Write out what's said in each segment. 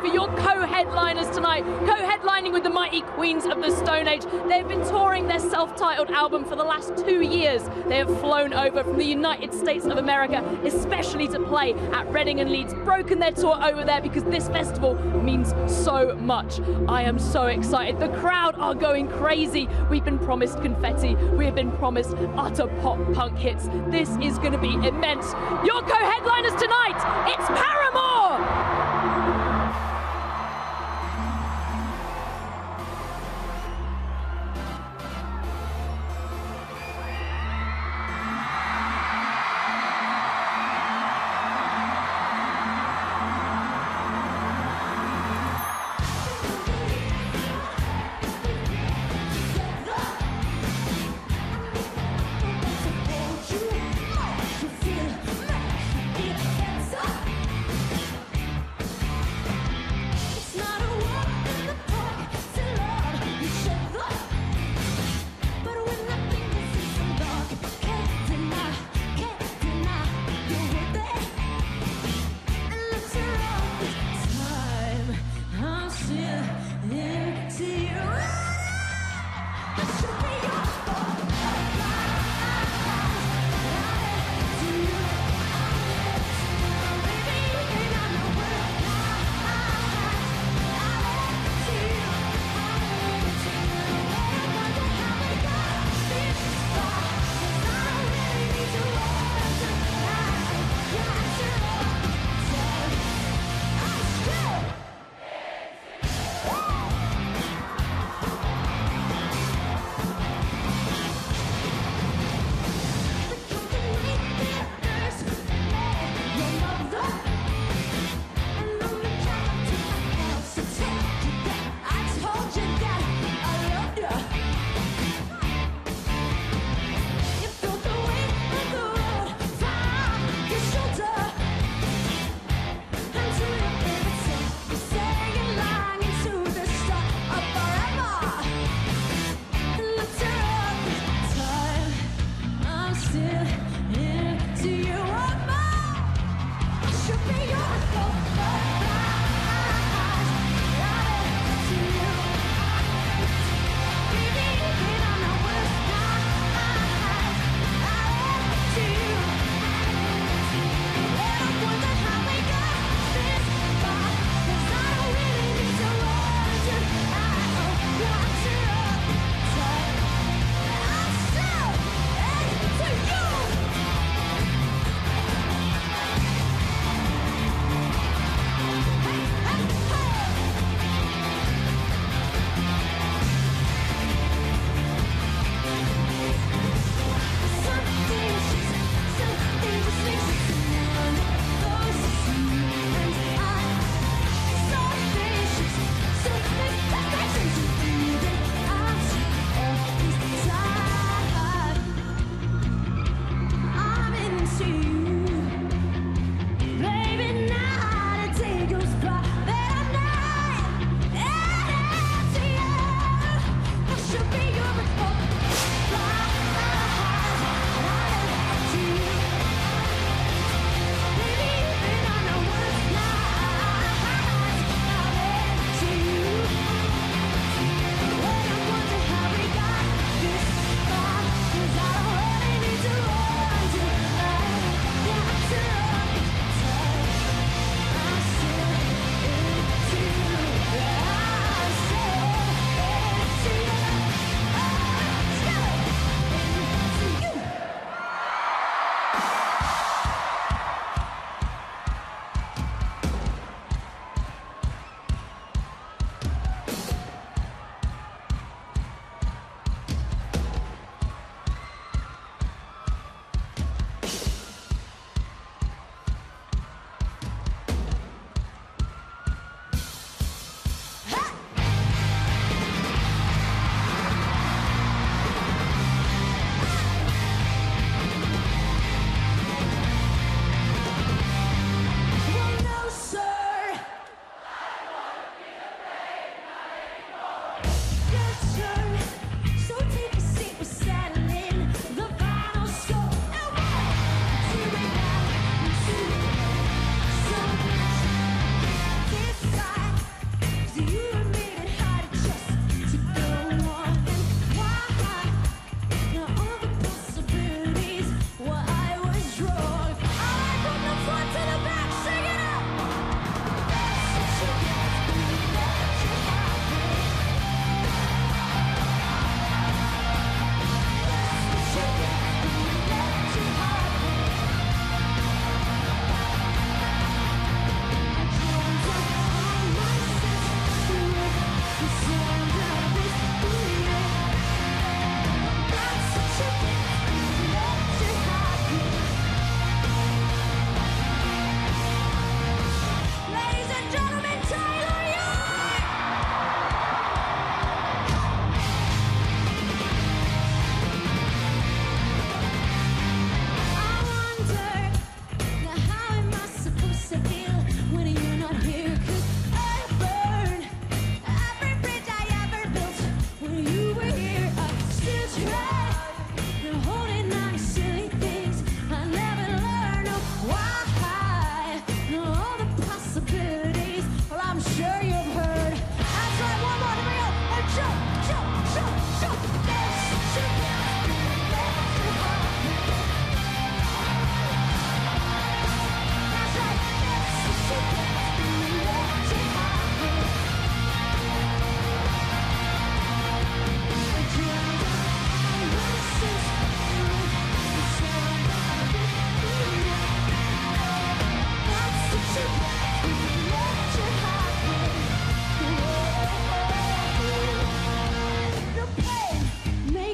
for your co-headliners tonight, co-headlining with the mighty Queens of the Stone Age. They've been touring their self-titled album for the last 2 years. They have flown over from the United States of America, especially to play at Reading and Leeds, broken their tour over there because this festival means so much. I am so excited. The crowd are going crazy. We've been promised confetti. We have been promised utter pop punk hits. This is going to be immense. Your co-headliners tonight, it's Paramore!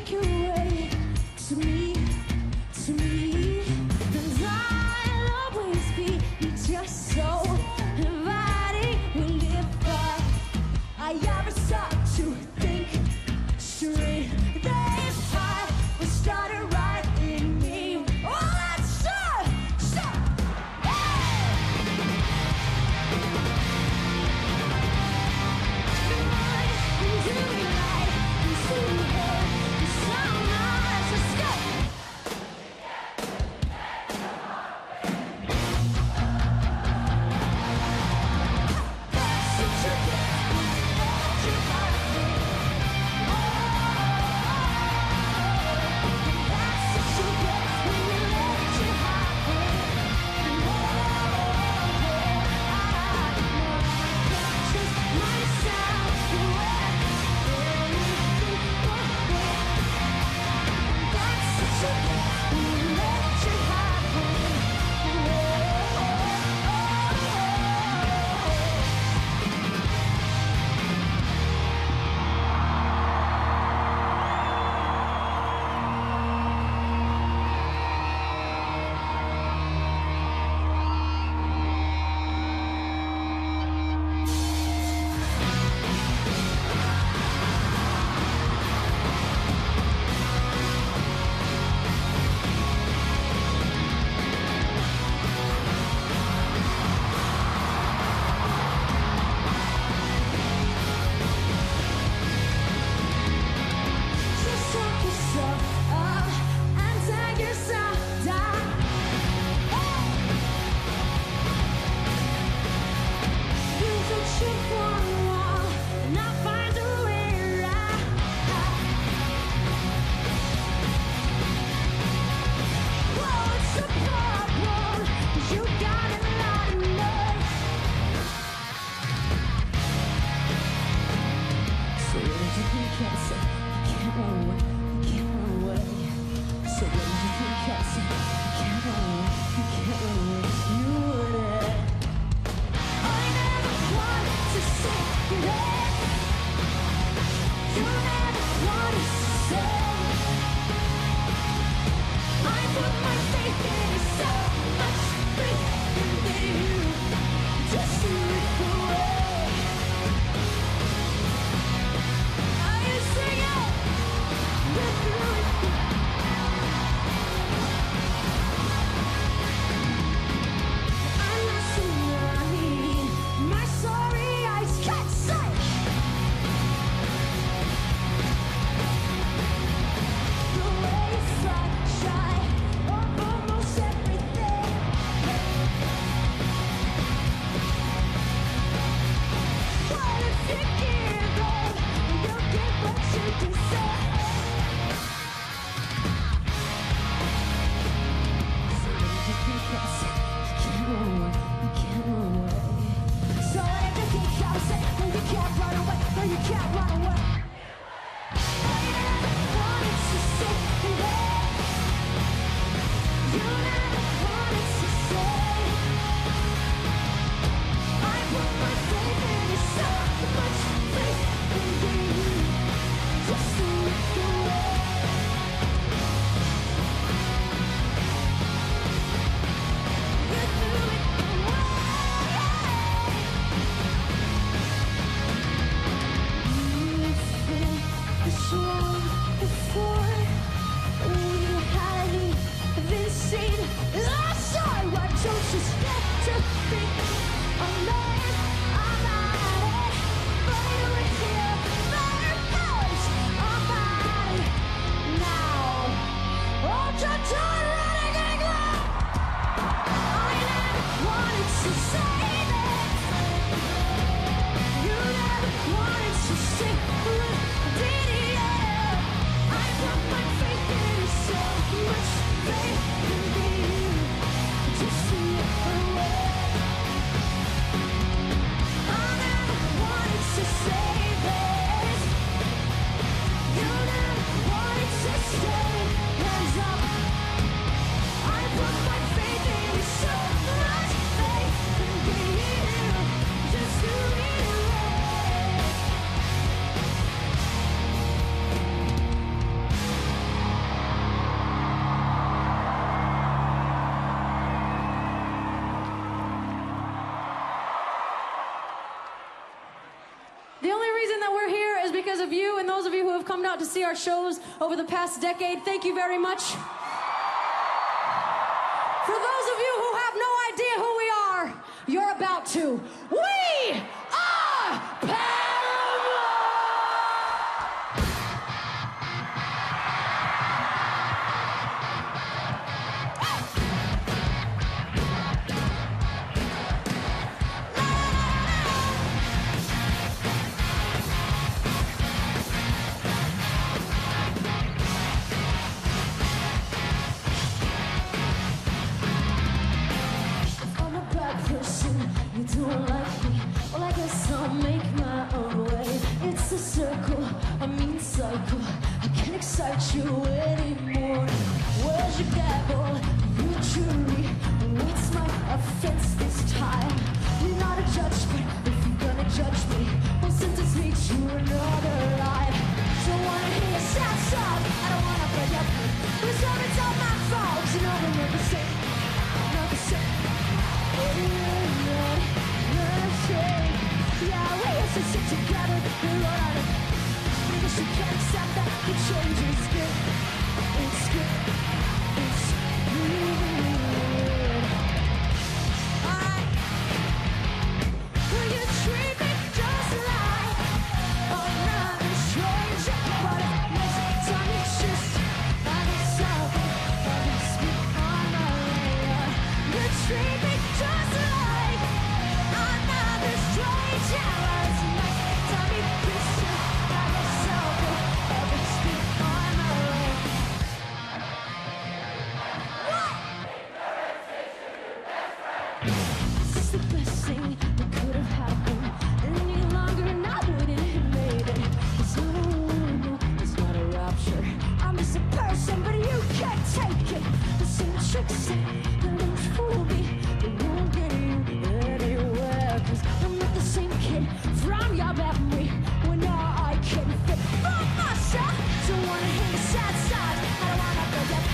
make your way to me, to me. And I'll always be just so inviting. Well, if I ever start to think straight, if I was started right in me, oh, let's start. that we're here is because of you and those of you who have come out to see our shows over the past decade. Thank you very much. For those of you who have no idea who we are, you're about to. We are Paramore! I'm a bad person, you don't like me. Well, I guess I'll make my own way. It's a circle, a mean cycle. I can't excite you anymore. Where's your gavel, your jury? What's my offense this time? You're not a judge, but if you're gonna judge me, we'll sentence me to another life. Don't wanna hear your sad song, I don't wanna play up. It's all my fault, you know we're not the same, not the same. Yeah, we used to sit together, we wrote on it. Because you can't accept that the change is good. It's good. It's good. Alright. Will you treat me just like another stranger? But next time it's just myself. But it's me on my way. You treat me just like another stranger. It's next time it's just myself. But it's me on my way. This is the best thing that could have happened. Any longer, and I wouldn't have made it. It's not a war, no, it's not a rupture. I'm just a person, but you can't take it. The same tricks that won't fool me, they won't get you anywhere. 'Cause I'm not the same kid from your memory. When I can't fit for myself. Don't wanna hear the sad side, I don't wanna go up.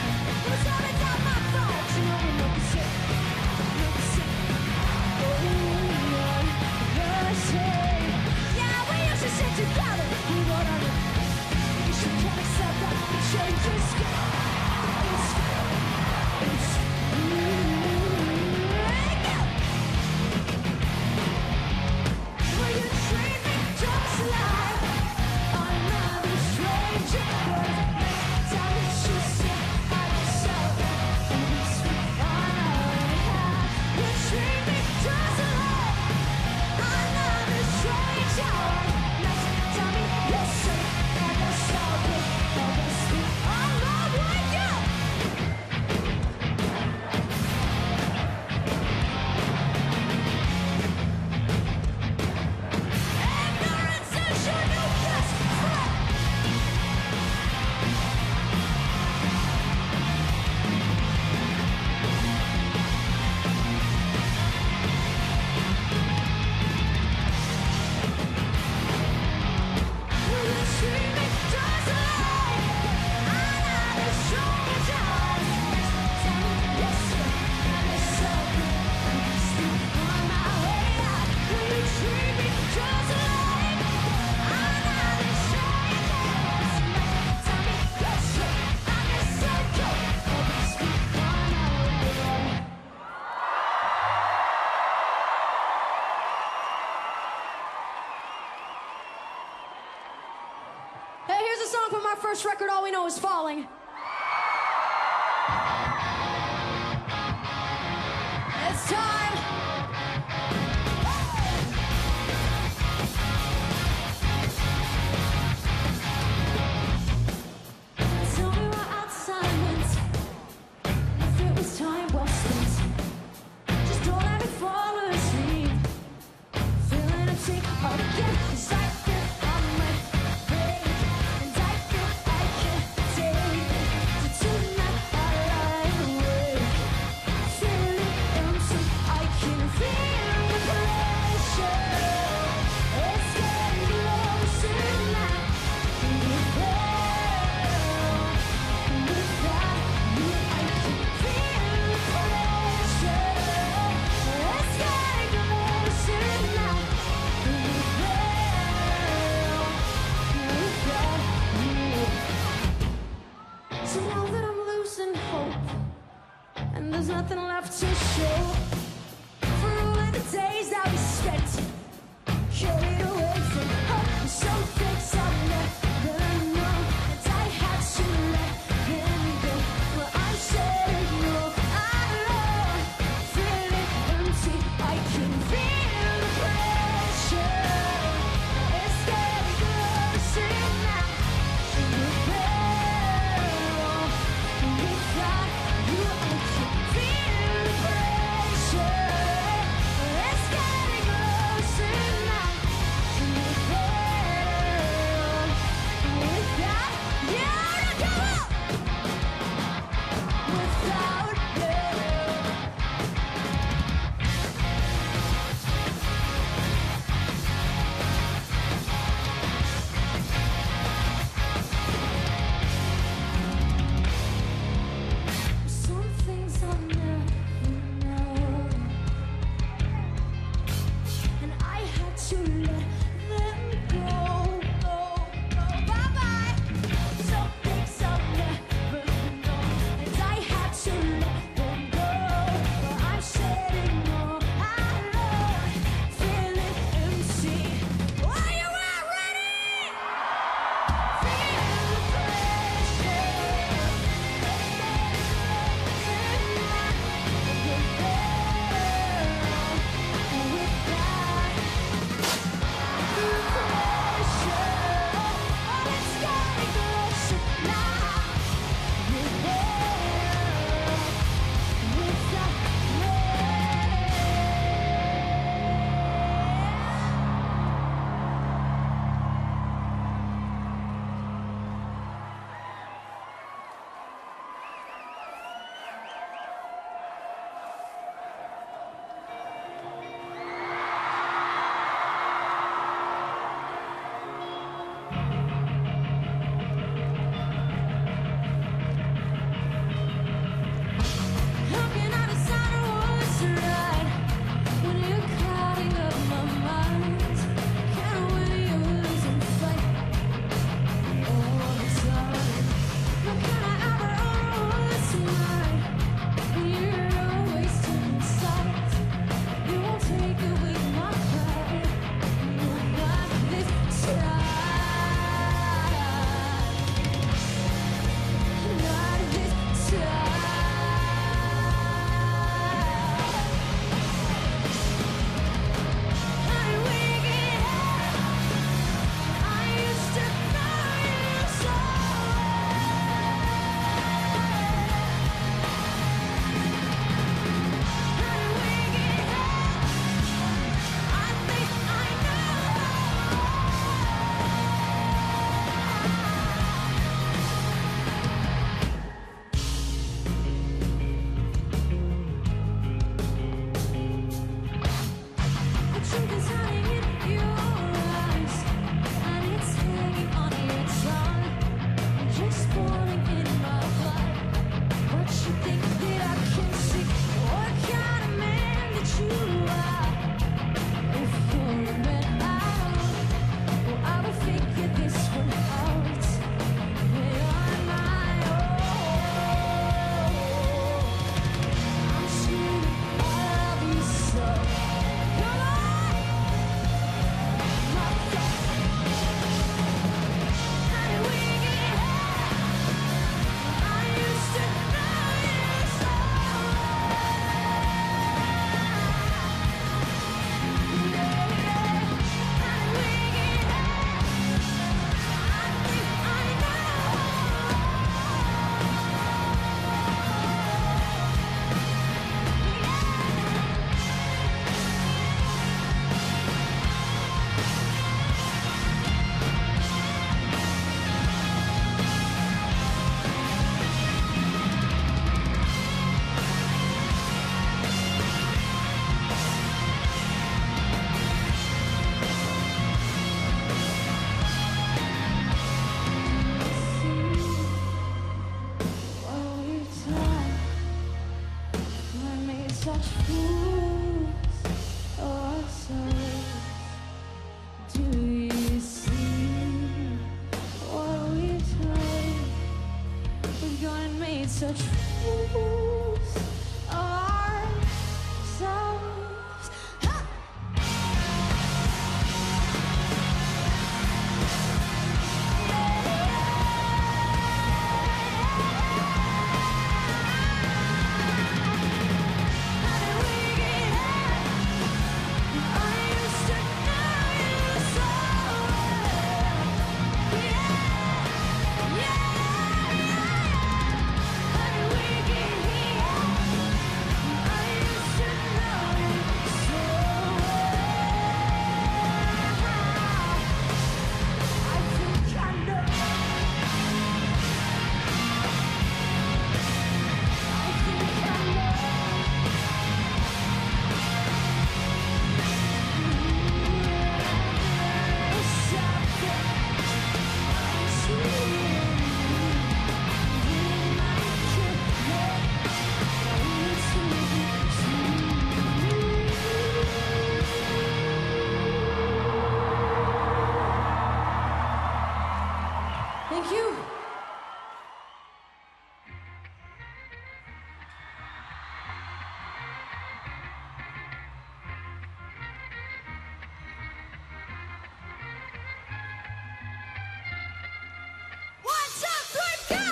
It's all my fault, you know we're not the same, not the same. Yeah, we used to sit together, we wrote on it. You can't accept that the change is good. It's good. It's good. Will you treat me just like another stranger? Next time it's just myself. And it's me on my way. You treat me just like another stranger. Next time it's just myself. And it's me on my way. Yeah. Ignorance is your new best friend. Will you treat me just like another stranger? Next time it's myself. And it's me on my way out. Will you treat me just like another stranger? Next time it's myself. And it's me on my way. Hey, here's a song from our first record, All We Know Is Falling. It's time. Tell me where outside went. If it was time well spent. Just don't let me fall asleep. Feeling upset again, 'cause I feel on my brain, and I feel I can't take it. So tonight I So now that I'm losing hope, and there's nothing left to show, for all of the days that we spent carried away from hope, some things I'll never know, and I had to let him go. Well, I said no, I'm feeling empty. I can feel the pressure. It's getting closer now. We thought you, I can feel the pressure. gone and made such fools of ourselves. Ha! How did we get here? I used to know you so well. Yeah, yeah, yeah. How did we get here? I used to know you so well. I think I know. I think I know. Thank you. One, two, three, go!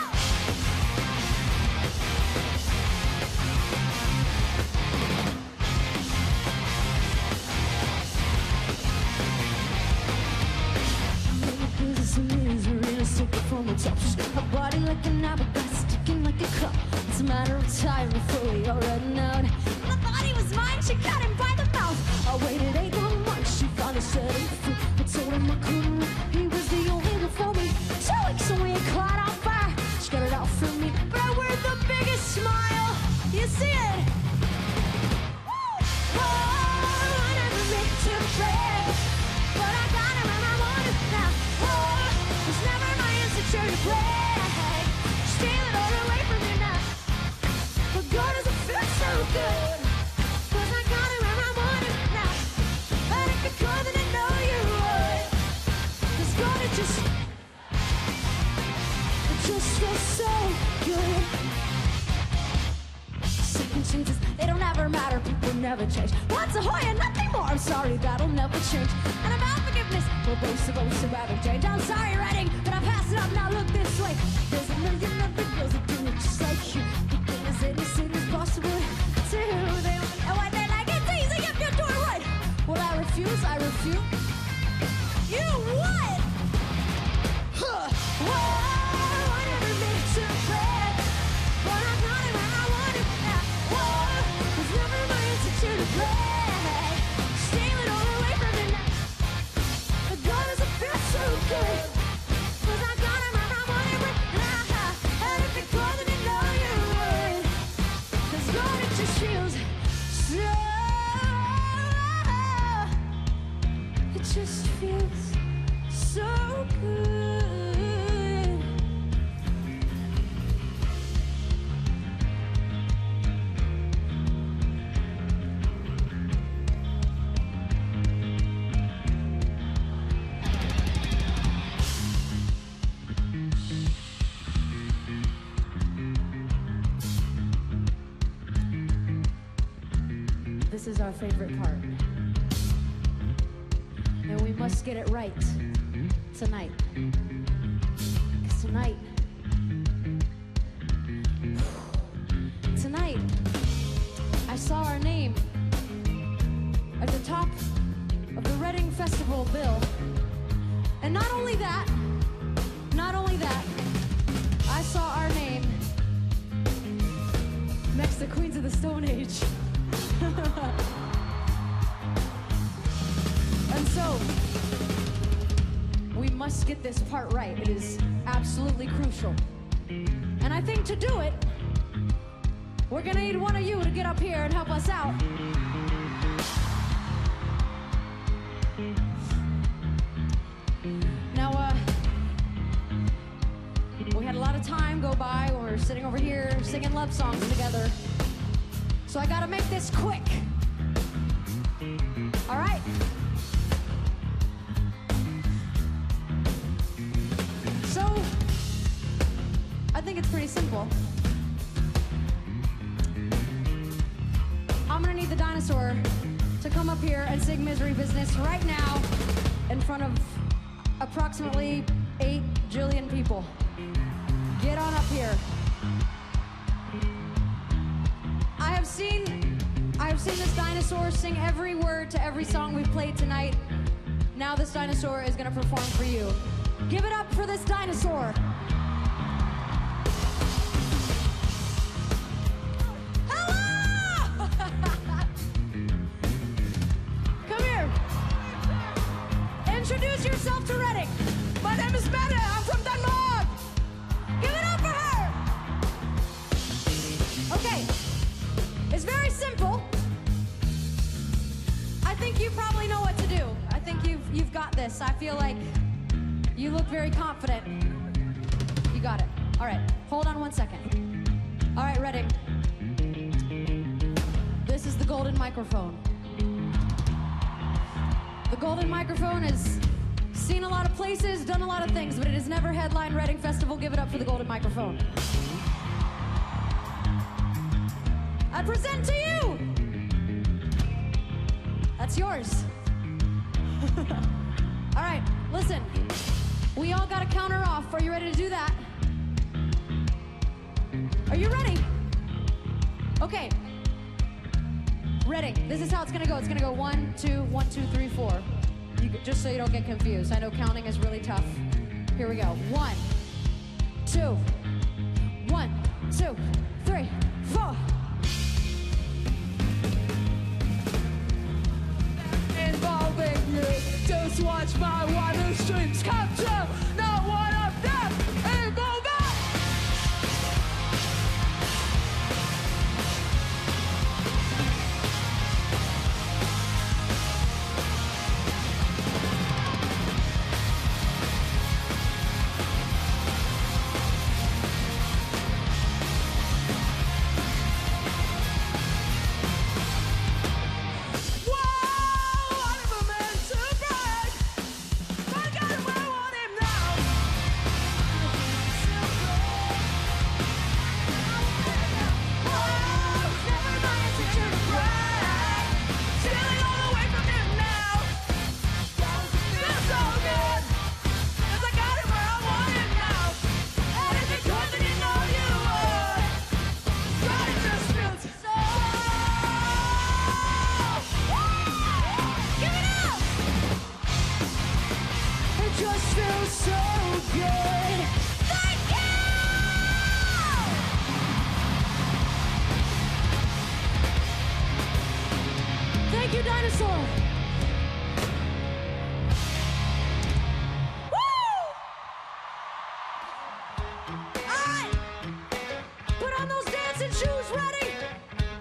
Business and misery, a stick from the top. She's got her body like an hourglass, sticking like a clock. It's a matter of time before we all run out. The body was mine, she got him by the mouth. I waited 8 long months, she finally set him free. I told him I couldn't win, he was the only one for me. 2 weeks and we ain't caught on fire. She got it all from me, but I wear the biggest smile. You see it? Oh, I never meant to break, but I got him and I want it now. Oh, it's never my insecure to break. Steal it all away from me now. But God, does it feel so good? 'Cause I got him and I want it now. And if you're good, then I know you would. 'Cause God, it just feels so good. Circumstances, they don't ever matter, people never change. Once a Hoya, nothing more. I'm sorry, that'll never change. And about forgiveness, we're both supposed to have change. I'm sorry, Reading, but I pass it up. Now look this way. There's a million other girls that do it just like you. The thing is innocent as possible too. They don't know what they like. It's easy if you do it right. Well, I refuse. You what? Huh. Whoa, I never meant to break, but I got it when I want it now. Whoa, it's never my insecure to break. Steal it all away from me now. But God, does it feel so good? 'Cause I got it when I want it right now. And if you're cold, then you know you would. 'Cause God, it just feels so. It just feels so good. This is our favorite part. And we must get it right tonight. 'Cause tonight, I saw our name at the top of the Reading Festival bill. And not only that, I saw our name next to Queens of the Stone Age. And so, we must get this part right. It is absolutely crucial. And I think to do it, we're gonna need one of you to get up here and help us out. Now, we had a lot of time go by when we were sitting over here singing love songs together. So I gotta make this quick. All right? So, I think think it's pretty simple. I'm gonna need the dinosaur to come up here and sing Misery Business right now in front of approximately 8 jillion people. Get on up here. I have seen this dinosaur sing every word to every song we've played tonight. Now this dinosaur is gonna perform for you. Give it up for this dinosaur. Hello! Come here. Introduce yourself to Reading. My name is Mette. I'm from Denmark. Give it up for her. Okay. It's very simple. I think you probably know what to do. I think you've got this. I feel like you look very confident. You got it. All right. Hold on one second. All right, Reading. This is the golden microphone. The golden microphone has seen a lot of places, done a lot of things, but it has never headlined Reading Festival. Give it up for the golden microphone. I present to you. That's yours. All right, listen. We all got to counter off. Are you ready to do that? Are you ready? Okay. Ready. This is how it's going to go. It's going to go 1, 2, 1, 2, 3, 4. Just so you don't get confused. I know counting is really tough. Here we go. 1, 2, 1, 2, 3, 4. Involving you. Just watch my water streams come true. Not one of them involving. Thank you, dinosaur. Woo! All right. Put on those dancing shoes, ready?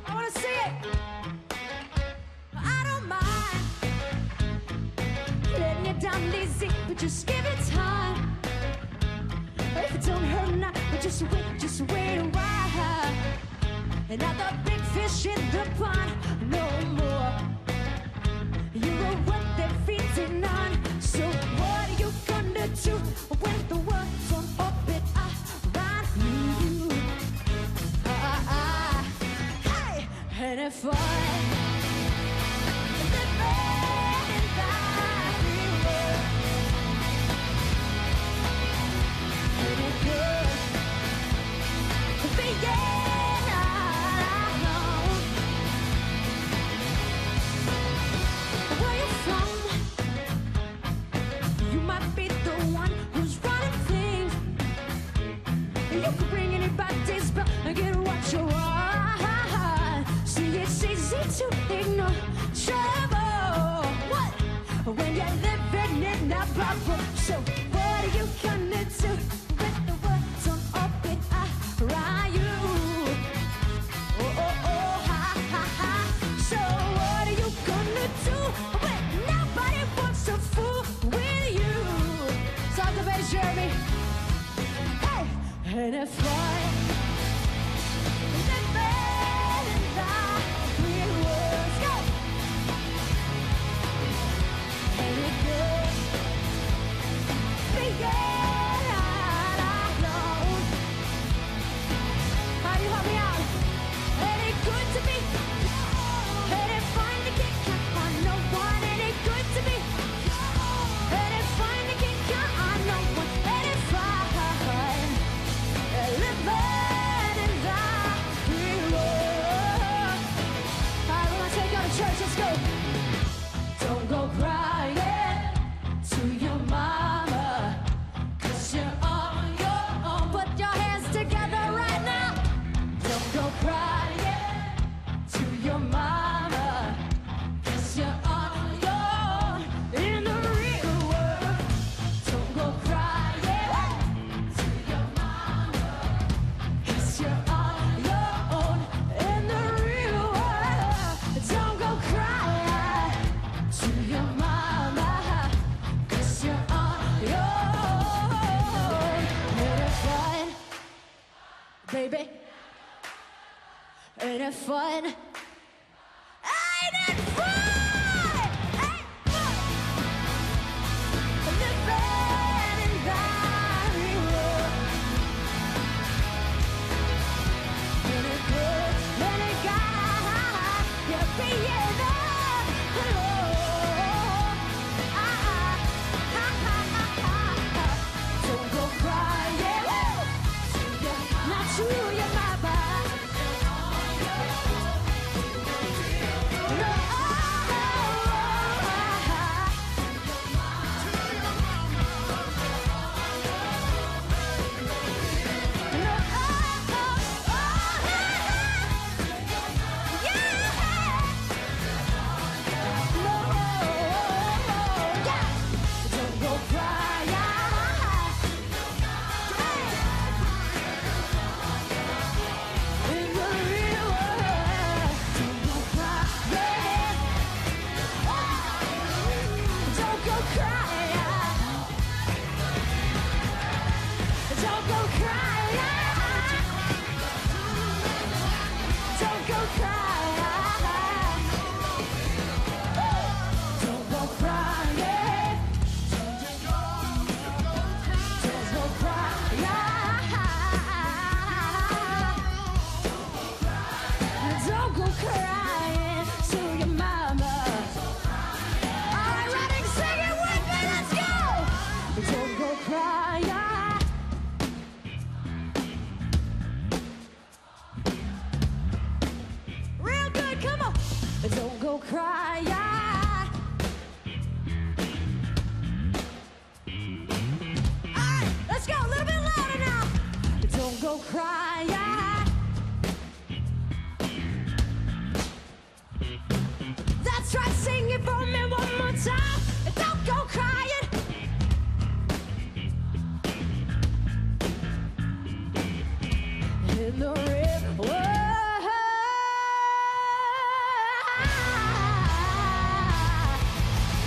I want to see it. I don't mind letting you down easy, but just give it time. If it don't hurt now, but just wait a while. And not the big fish in the pond no more. You are what they're feeding on. So what are you gonna do when the world's on orbit around you? Hey, and if I get what you want. See, it's easy to ignore trouble. What? When you're living in a bubble. So what are you gonna do with the words on orbit around you? Oh, oh, oh, ha, ha, ha. So what are you gonna do when nobody wants to fool with you? Stop the bass, Jeremy. Hey, and if I Baby, ain't it fun? Ain't it fun? Ain't fun? Living in Hollywood. Ain't it good? Ain't it God? You're being alone. Don't go crying. Not to your mama. No. Don't go crying. In the real world, don't go crying. Don't go crying. Don't go crying. Don't go crying. Don't go crying. Don't go crying. Don't go crying to your mama. All right, Reading, sing it with me, let's go. Don't go crying. Real good, come on. Don't go crying. All right, let's go, a little bit louder now. Don't go crying. That's right, sing it for me one more time. Don't go crying. In the real world.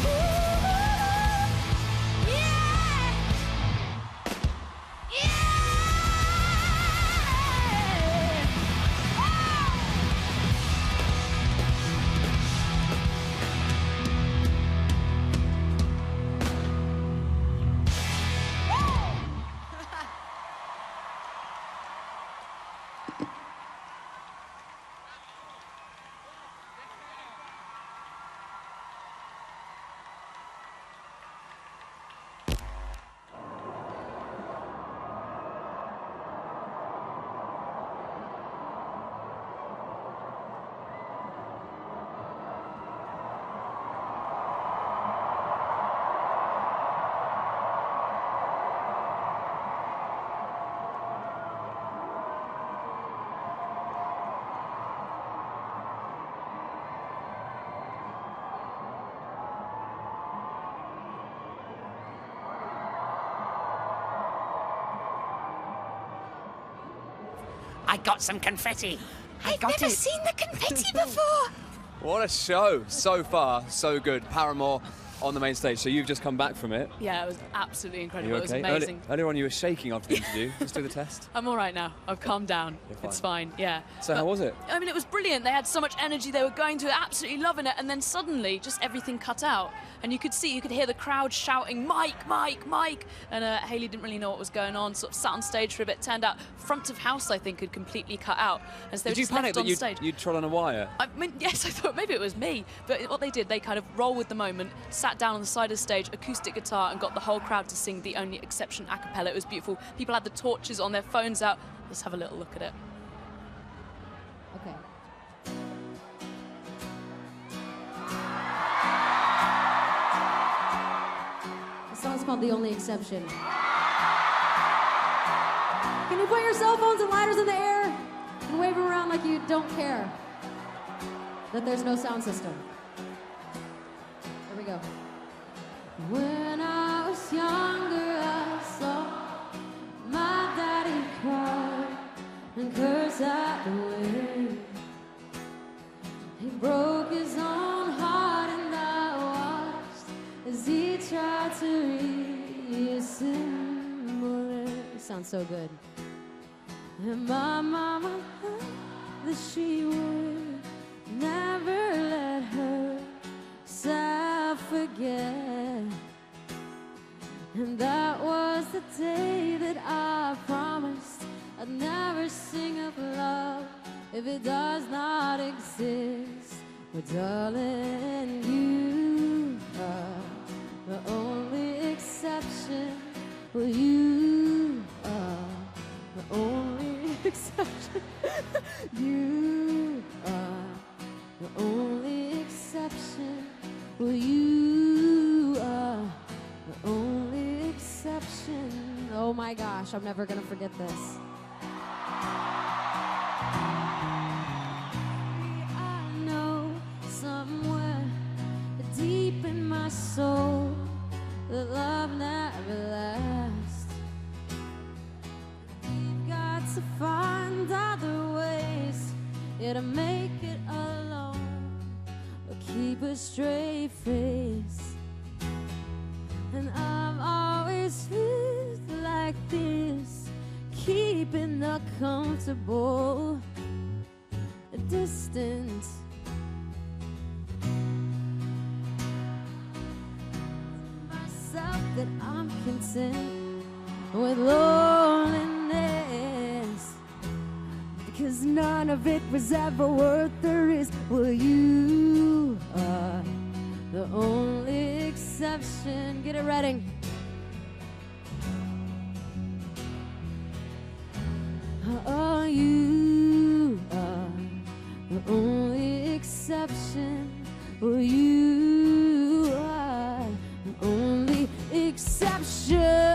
Ooh, yeah. Yeah. I got some confetti. I've never seen the confetti before. What a show. So far, so good. Paramore on the main stage. So you've just come back from it. Yeah, it was absolutely Are incredible. you It was okay? amazing. Earlier on you were shaking after the interview. Just do the test. I'm all right now. I've calmed down. You're fine. It's fine, yeah. So how was it? I mean, it was brilliant. They had so much energy. They were going to it, absolutely loving it. And then suddenly, just everything cut out. And you could hear the crowd shouting, Mike, Mike, Mike. And Hayley didn't really know what was going on, sort of sat on stage for a bit. Turned out front of house, I think, had completely cut out. As they were Did you just panic left that on stage. you'd trod on a wire? I mean, yes, I thought maybe it was me. But what they did, they kind of roll with the moment, sat down on the side of the stage, acoustic guitar, and got the whole crowd to sing The Only Exception a cappella. It was beautiful. People had the torches on their phones out. Let's have a little look at it. Okay. The song's called The Only Exception. Can you put your cell phones and lighters in the air and wave them around like you don't care that there's no sound system? Here we go. When I was younger, I saw my daddy cry and curse at the way. He broke his own heart and I watched as he tried to reassemble it. It sounds so good. And my mama said that she would never let herself forget. And that was the day that I promised I'd never sing of love if it does not exist. But darling, you are the only exception. Well, you are the only exception. You are the only exception. Well, you are the only exception. Oh my gosh, I'm never gonna forget this. I know somewhere deep in my soul that love never lasts. We've got to find other ways, yeah, to make it alone, or keep a straight face. And I've always felt like this, keeping the comfortable distance. Myself that I'm content with loneliness, because none of it was ever worth the risk. Well, you are the only exception. Get it ready. Oh, you are the only exception. Well, you are the only exception.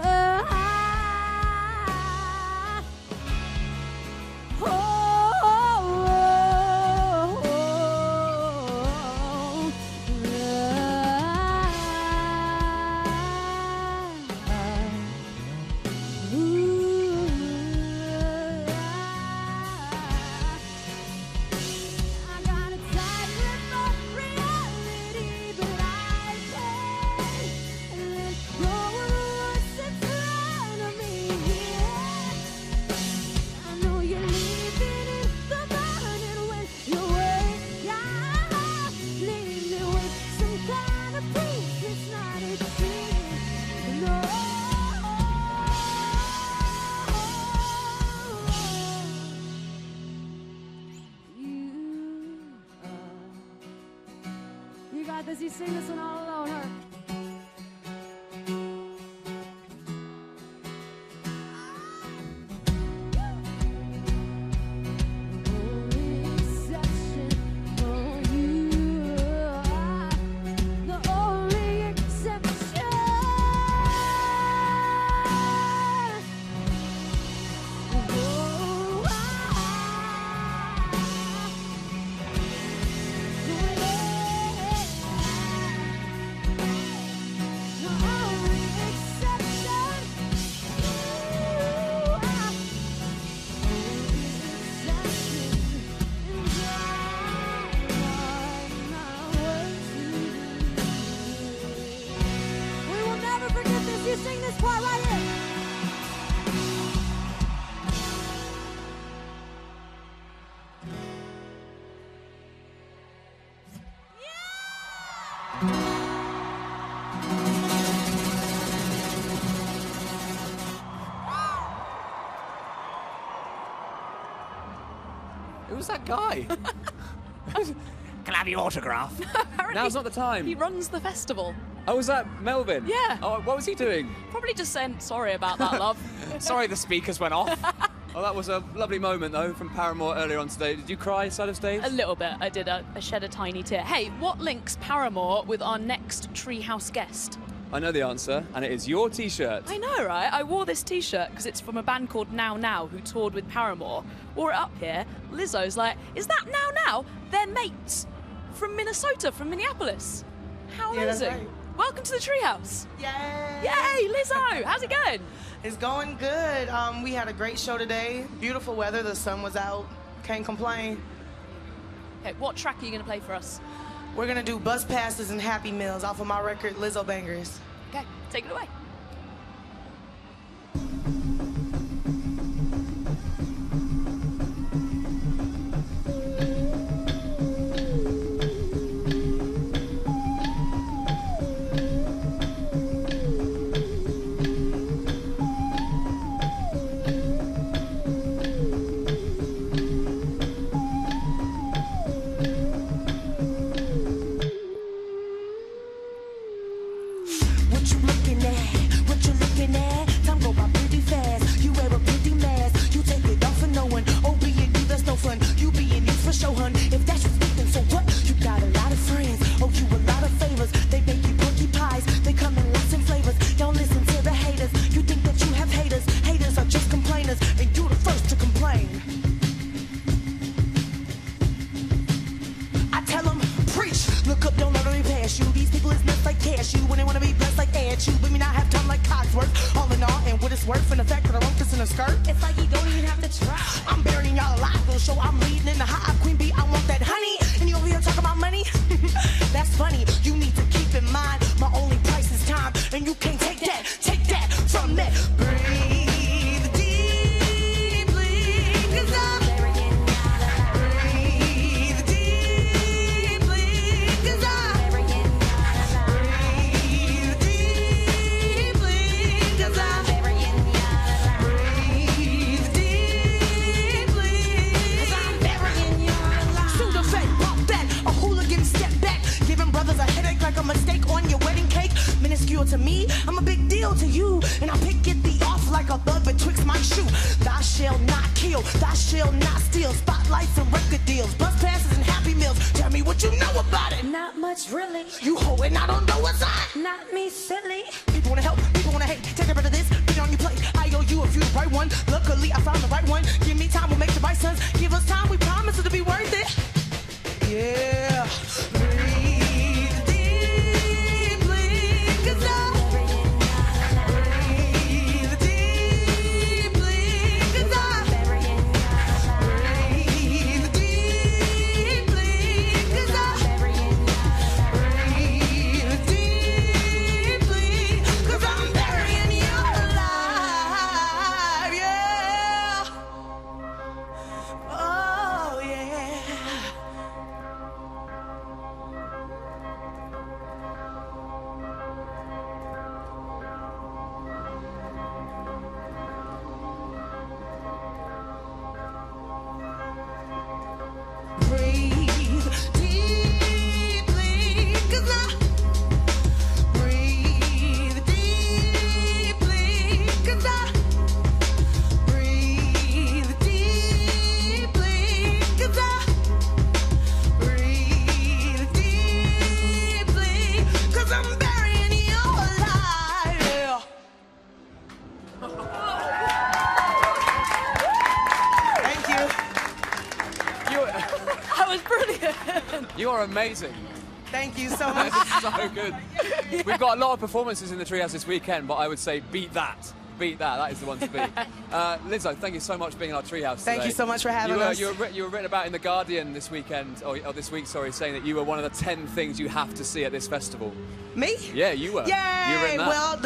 You got this. You sing this one all alone, huh? You sing this part right here. Who was that guy? Can I have your autograph? Now's not the time. He runs the festival. Oh, was that Melvin? Yeah. Oh, what was he doing? Probably just saying sorry about that, love. Sorry, the speakers went off. Oh, that was a lovely moment, though, from Paramore earlier on today. Did you cry side of stage? A little bit. I did. I shed a tiny tear. Hey, what links Paramore with our next Treehouse guest? I know the answer, and it is your T-shirt. I know, right? I wore this T-shirt because it's from a band called Now Now who toured with Paramore. Wore it up here. Lizzo's like, is that Now Now? They're mates from Minnesota, from Minneapolis. How Yeah, that's amazing. right. Welcome to the Treehouse. Yay! Yay, Lizzo! How's it going? It's going good. We had a great show today. Beautiful weather. The sun was out. Can't complain. Okay, what track are you going to play for us? We're gonna do Bus Passes and Happy Meals off of my record, Lizzo Bangers. Okay, take it away. at you, but me not have time like Cogsworth. All in all, and what it's worth, and the fact that I wrote this in a skirt. It's like you don't even have to try. I'm burying y'all alive, little show I'm leading in the high queen bee. I want that honey, and you over here talking about money? That's funny. You need to keep in mind, my only price is time, and you can't take that from me. Breathe deeply, 'cause I'm breathe deeply, 'cause I'm breathe deeply, 'cause I'm breathe deeply, 'cause I'm burying your life. Shoot a fake, pop that, a hooligan step back, giving brothers a headache like a mistake on your wedding cake. Minuscule to me, I'm a big deal to you, and I pick it the off like a bug betwixt my shoe. Thou shall not kill, thou shall not steal. Spotlights and record deals, bus passes and Happy Meals. Tell me what you know about it. Not much, really. You hoe and I don't know what's on. Not me, silly. People wanna help, people wanna hate. Take a bit of this, put it on your plate. I owe you if you the right one. Luckily, I found the right one. Give me time, we'll make the right sons. Give us time, we promise it'll be worth it. Yeah. Breathe deeply, 'cause I breathe deeply, 'cause I breathe deeply, 'cause I breathe deeply, 'cause I'm burying your life, yeah. Oh, yeah. Breathe deeply, 'cause I breathe deeply, 'cause I breathe deeply, 'cause I breathe deeply, 'cause I'm burying your life. Yeah. Thank you. That was brilliant. You are amazing. Thank you so much. So good. We've got a lot of performances in the Treehouse this weekend, but I would say beat that. Beat that. That is the one to beat. Lizzo, thank you so much for being in our Treehouse today. Thank you so much for having us. You were written about in The Guardian this weekend, or this week, sorry, saying that you were one of the 10 things you have to see at this festival. Me? Yeah, you were. Yay! You were in that. Well,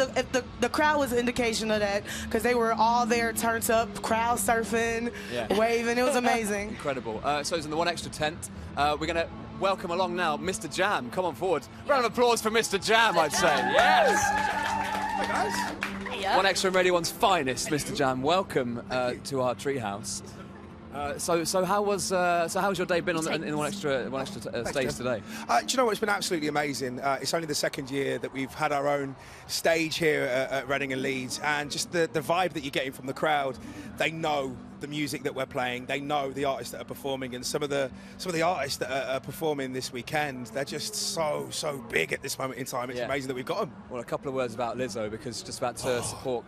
the crowd was an indication of that, because they were all there, turned up, crowd surfing, Yeah. waving. It was amazing. Incredible. So it's in the One Extra tent. We're going to welcome along now Mr. Jam. Come on forward. Round of applause for Mr. Jam, I'd say. Yes! Hi, guys. Yeah. One Extra and Radio 1's finest, Mr. Jam. Welcome to our Treehouse. So how was your day been in the One Extra stage today? Do you know what? It's been absolutely amazing. It's only the second year that we've had our own stage here at Reading and Leeds, and just the vibe that you're getting from the crowd. They know the music that we're playing. They know the artists that are performing, and some of the artists that are performing this weekend, they're just so big at this moment in time. It's amazing that we've got them. Well, a couple of words about Lizzo, because just about to support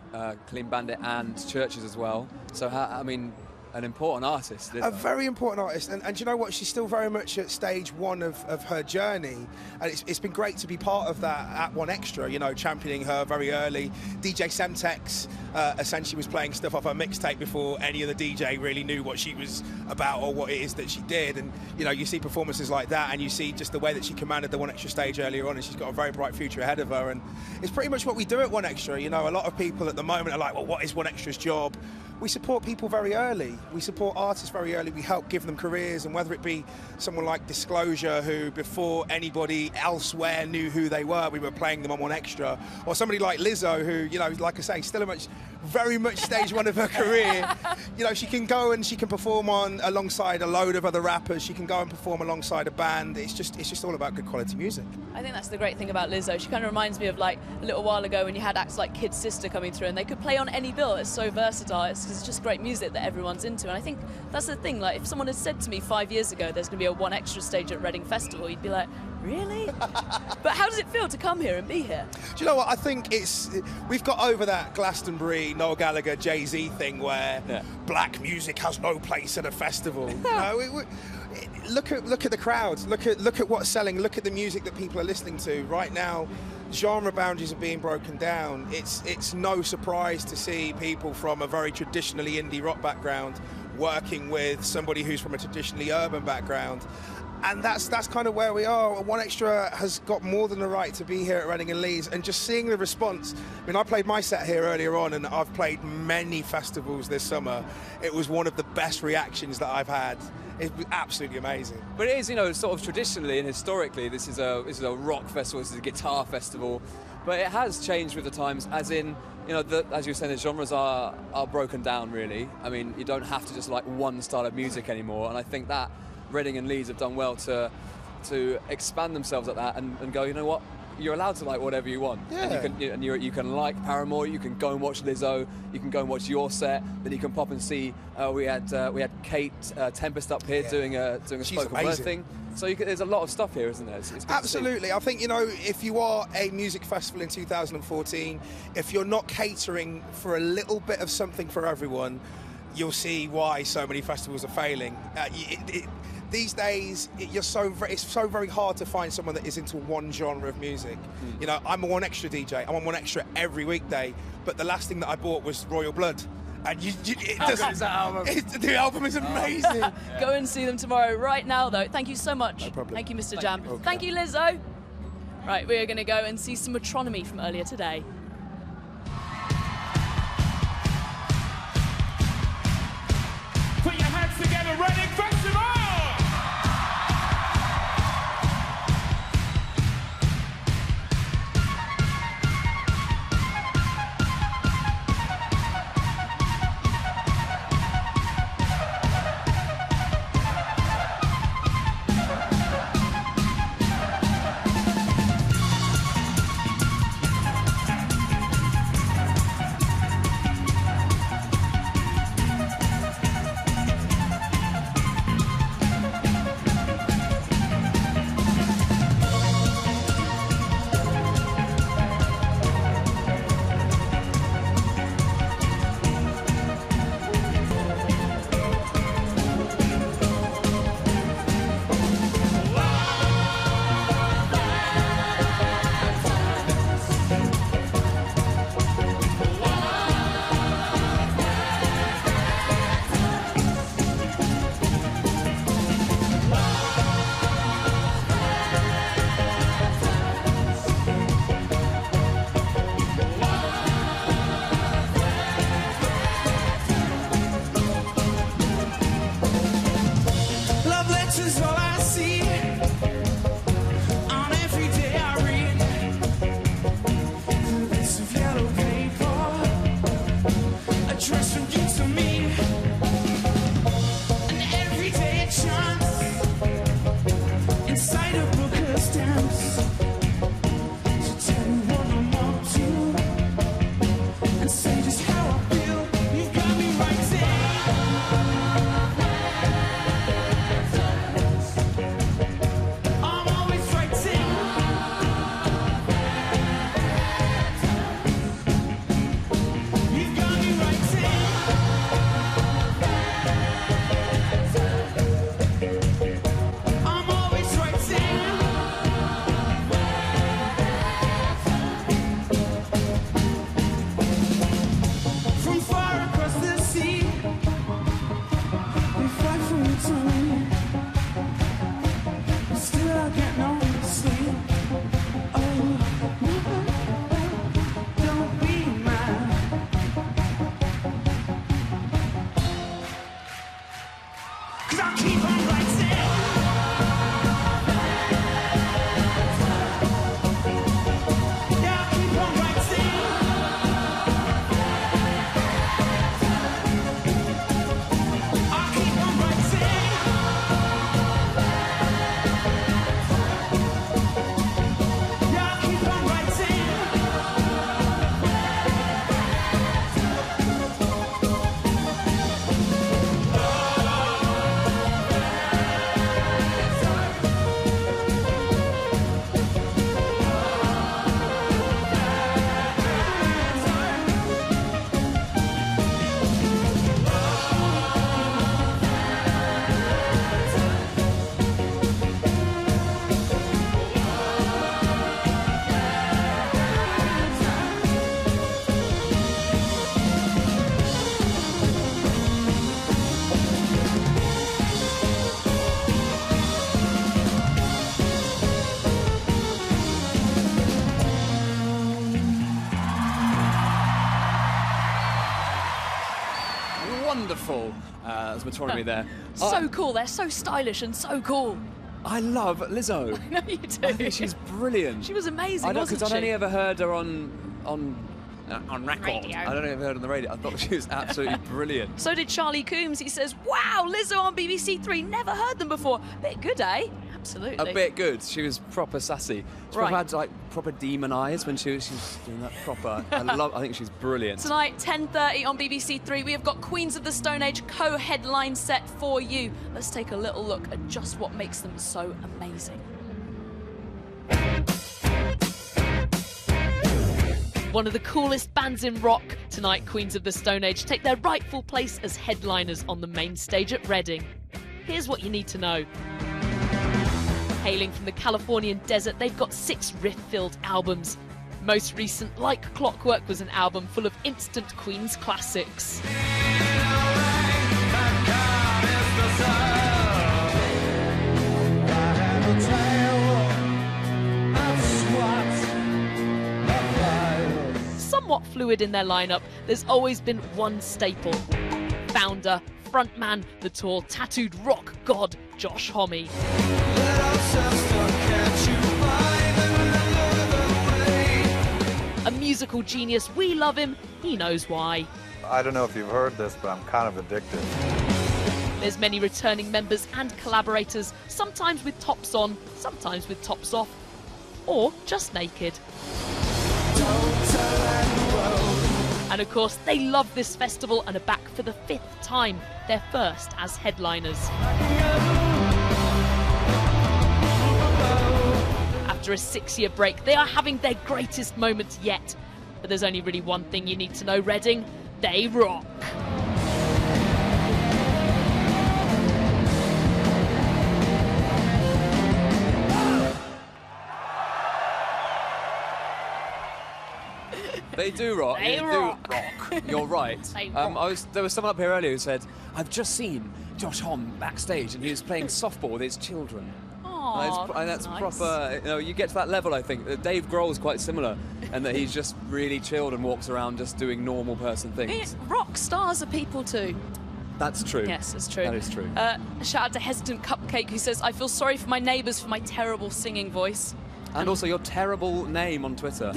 Clean Bandit and churches as well. So an important artist. A very important artist, and you know what? She's still very much at stage one of her journey, and it's been great to be part of that at One Extra. You know, championing her very early. DJ Semtex essentially was playing stuff off her mixtape before any other DJ really knew what she was about or what it is that she did. And you know, you see performances like that, and you see just the way that she commanded the One Extra stage earlier on, and she's got a very bright future ahead of her. And it's pretty much what we do at One Extra. You know, a lot of people at the moment are like, well, what is One Extra's job? We support people very early. We support artists very early. We help give them careers, and whether it be someone like Disclosure, who before anybody elsewhere knew who they were, we were playing them on One Extra, or somebody like Lizzo, who, you know, like I say, still very much stage one of her career. You know, she can go and she can perform alongside a load of other rappers. She can go and perform alongside a band. It's just all about good quality music. I think that's the great thing about Lizzo. She kind of reminds me of like a little while ago when you had acts like Kid Sister coming through, and they could play on any bill. It's so versatile. It's just great music that everyone's into. And I think that's the thing. Like, if someone had said to me 5 years ago there's going to be a One Extra stage at Reading Festival, you'd be like, really? But how does it feel to come here and be here? Do you know what? I think we've got over that Glastonbury, Noel Gallagher, Jay-Z thing where black music has no place at a festival. You know, look at the crowds. Look at what's selling. Look at the music that people are listening to right now. genre boundaries are being broken down. It's no surprise to see people from a very traditionally indie rock background working with somebody who's from a traditionally urban background. And that's kind of where we are. One Extra has got more than the right to be here at Reading and Leeds, and just seeing the response. I mean, I played my set here earlier on, and I've played many festivals this summer. It was one of the best reactions that I've had. It was absolutely amazing. But it is, you know, sort of traditionally and historically, this is a rock festival, this is a guitar festival. But it has changed with the times, as in, you know, as you were saying, the genres are broken down, really. I mean, you don't have to just like one style of music anymore, and I think that Reading and Leeds have done well to expand themselves at that and go, you know what, you're allowed to like whatever you want. Yeah. And you can like Paramore, you can go and watch Lizzo, you can go and watch your set, then you can pop and see, we had Kate Tempest up here doing a She's spoken word amazing. thing. So there's a lot of stuff here, isn't there? It's good to see. Absolutely. I think, you know, if you are a music festival in 2014, if you're not catering for a little bit of something for everyone, you'll see why so many festivals are failing. These days, it's so very hard to find someone that is into one genre of music. You know, I'm a One Extra DJ. I'm on One Extra every weekday, but the last thing that I bought was Royal Blood. And How good is that album? The album is amazing. Go and see them tomorrow. Right now, though, thank you so much. No problem. Thank you, Mr. Jam. Okay. Thank you, Lizzo. Right, we are going to go and see some Metronomy from earlier today. Put your hands together, Reading Festival! That's autonomy there. So cool. They're so stylish and so cool. I love Lizzo. I know you do. I think she's brilliant. She was amazing, I know, wasn't because she? I'd only ever heard her on record. Radio. I don't know if I heard her on the radio. I thought she was absolutely brilliant. So did Charlie Coombs. He says, wow, Lizzo on BBC Three. Never heard them before. Bit good, eh? Absolutely. A bit good. She was proper sassy. She Right. had like proper demon eyes when she was doing that proper. I think she's brilliant. Tonight, 10:30 on BBC Three, we have got Queens of the Stone Age co-headline set for you. Let's take a little look at just what makes them so amazing. One of the coolest bands in rock tonight, Queens of the Stone Age take their rightful place as headliners on the main stage at Reading. Here's what you need to know. Hailing from the Californian desert, they've got 6 riff-filled albums. Most recent, Like Clockwork, was an album full of instant Queens classics. Somewhat fluid in their lineup, there's always been one staple. Founder, frontman, the tall, tattooed rock god, Josh Homme. A musical genius, we love him, he knows why. I don't know if you've heard this, but I'm kind of addicted. There's many returning members and collaborators, sometimes with tops on, sometimes with tops off, or just naked. And of course, they love this festival and are back for the 5th time, their first as headliners. After a 6-year break, they are having their greatest moments yet. But there's only really one thing you need to know, Reading: they rock. They do rock. They do rock. You're right. They rock. There was someone up here earlier who said, "I've just seen Josh Homme backstage, and he was playing softball with his children." Aww, And that's nice. proper. You know, you get to that level. I think that Dave Grohl's quite similar, and that he's just really chilled and walks around just doing normal person things. Rock stars are people too. That's true. Yes, it's true. That is true. Shout out to Hesitant Cupcake, who says, I feel sorry for my neighbours for my terrible singing voice. And also your terrible name on Twitter.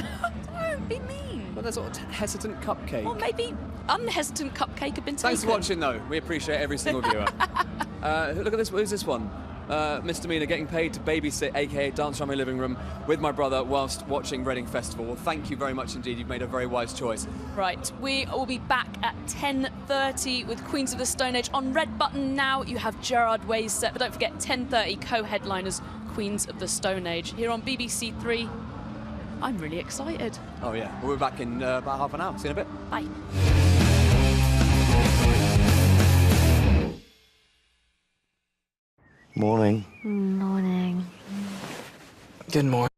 Don't be mean. But that's sort of hesitant cupcake. Or maybe unhesitant Cupcake have been taken. Thanks for watching, though. We appreciate every single viewer. Look at this. Who's this one? Misdemeanor, getting paid to babysit, aka dance around my living room with my brother whilst watching Reading Festival. Well, thank you very much indeed. You've made a very wise choice. Right, we will be back at 10:30 with Queens of the Stone Age. On Red Button now, you have Gerard Way's set, but don't forget 10:30 co-headliners, Queens of the Stone Age. Here on BBC Three, I'm really excited. Oh yeah, we'll be back in about half an hour. See you in a bit. Bye. Morning. Morning. Good morning.